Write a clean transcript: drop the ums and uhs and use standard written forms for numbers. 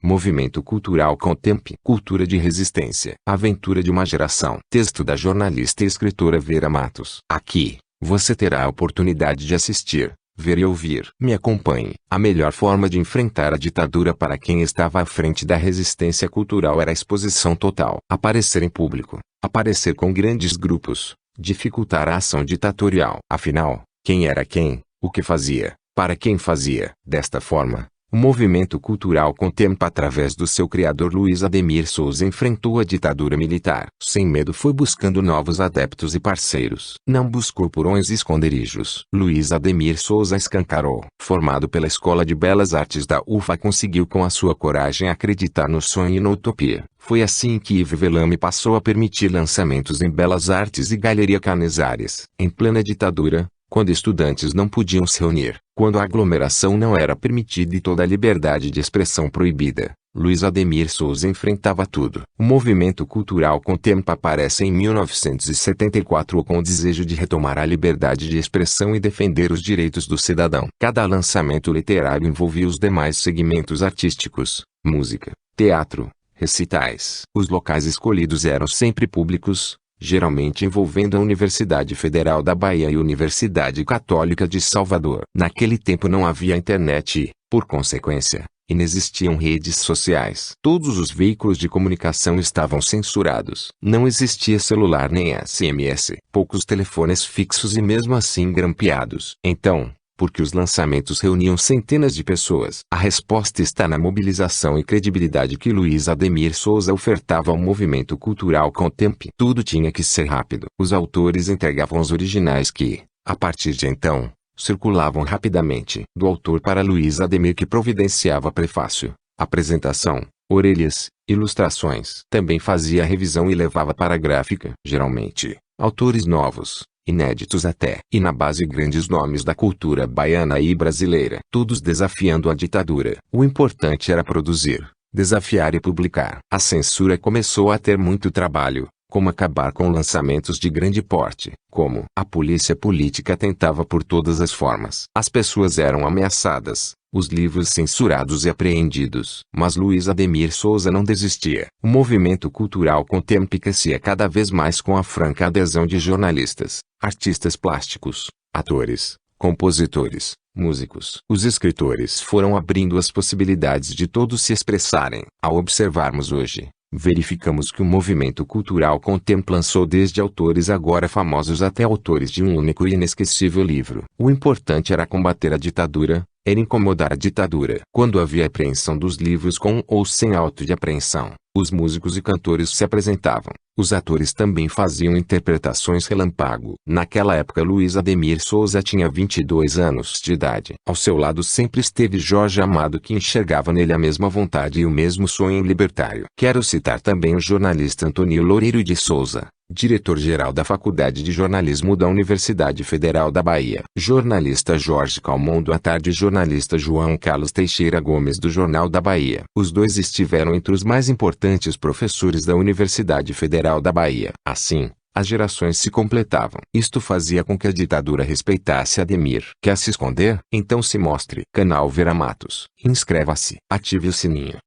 Movimento cultural Contemp. Cultura de resistência. Aventura de uma geração. Texto da jornalista e escritora Vera Matos. Aqui, você terá a oportunidade de assistir, ver e ouvir. Me acompanhe. A melhor forma de enfrentar a ditadura para quem estava à frente da resistência cultural era a exposição total. Aparecer em público, aparecer com grandes grupos, dificultar a ação ditatorial. Afinal, quem era quem, o que fazia, para quem fazia. Desta forma, o movimento cultural Contempa, através do seu criador Luiz Ademir Souza, enfrentou a ditadura militar. Sem medo foi buscando novos adeptos e parceiros. Não buscou porões e esconderijos. Luiz Ademir Souza escancarou. Formado pela Escola de Belas Artes da UFA, conseguiu com a sua coragem acreditar no sonho e na utopia. Foi assim que Yves Velame passou a permitir lançamentos em Belas Artes e Galeria Canizares. Em plena ditadura, quando estudantes não podiam se reunir, quando a aglomeração não era permitida e toda a liberdade de expressão proibida, Luiz Ademir Souza enfrentava tudo. O movimento cultural Contempa aparece em 1974 com o desejo de retomar a liberdade de expressão e defender os direitos do cidadão. Cada lançamento literário envolvia os demais segmentos artísticos: música, teatro, recitais. Os locais escolhidos eram sempre públicos, geralmente envolvendo a Universidade Federal da Bahia e a Universidade Católica de Salvador. Naquele tempo não havia internet e, por consequência, inexistiam redes sociais. Todos os veículos de comunicação estavam censurados. Não existia celular nem SMS, poucos telefones fixos e mesmo assim grampeados. Então, porque os lançamentos reuniam centenas de pessoas? A resposta está na mobilização e credibilidade que Luiz Ademir Souza ofertava ao movimento cultural Contemp. Tudo tinha que ser rápido. Os autores entregavam os originais que, a partir de então, circulavam rapidamente. Do autor para Luiz Ademir, que providenciava prefácio, apresentação, orelhas, ilustrações. Também fazia revisão e levava para a gráfica. Geralmente, autores novos, inéditos até, e na base grandes nomes da cultura baiana e brasileira, todos desafiando a ditadura. O importante era produzir, desafiar e publicar. A censura começou a ter muito trabalho, como acabar com lançamentos de grande porte, como a polícia política tentava por todas as formas. As pessoas eram ameaçadas, os livros censurados e apreendidos. Mas Luiz Ademir Souza não desistia. O movimento cultural Contemp crescia cada vez mais com a franca adesão de jornalistas, artistas plásticos, atores, compositores, músicos. Os escritores foram abrindo as possibilidades de todos se expressarem. Ao observarmos hoje, verificamos que o movimento cultural Contemp lançou desde autores agora famosos até autores de um único e inesquecível livro. O importante era combater a ditadura, era incomodar a ditadura. Quando havia apreensão dos livros com ou sem auto de apreensão, os músicos e cantores se apresentavam. Os atores também faziam interpretações relâmpago. Naquela época Luiz Ademir Souza tinha 22 anos de idade. Ao seu lado sempre esteve Jorge Amado, que enxergava nele a mesma vontade e o mesmo sonho libertário. Quero citar também o jornalista Antônio Loureiro de Souza, diretor-geral da Faculdade de Jornalismo da Universidade Federal da Bahia. Jornalista Jorge Calmon do À Tarde e jornalista João Carlos Teixeira Gomes do Jornal da Bahia. Os dois estiveram entre os mais importantes professores da Universidade Federal da Bahia. Assim, as gerações se completavam. Isto fazia com que a ditadura respeitasse Ademir. Quer se esconder? Então se mostre. Canal Vera Matos. Inscreva-se. Ative o sininho.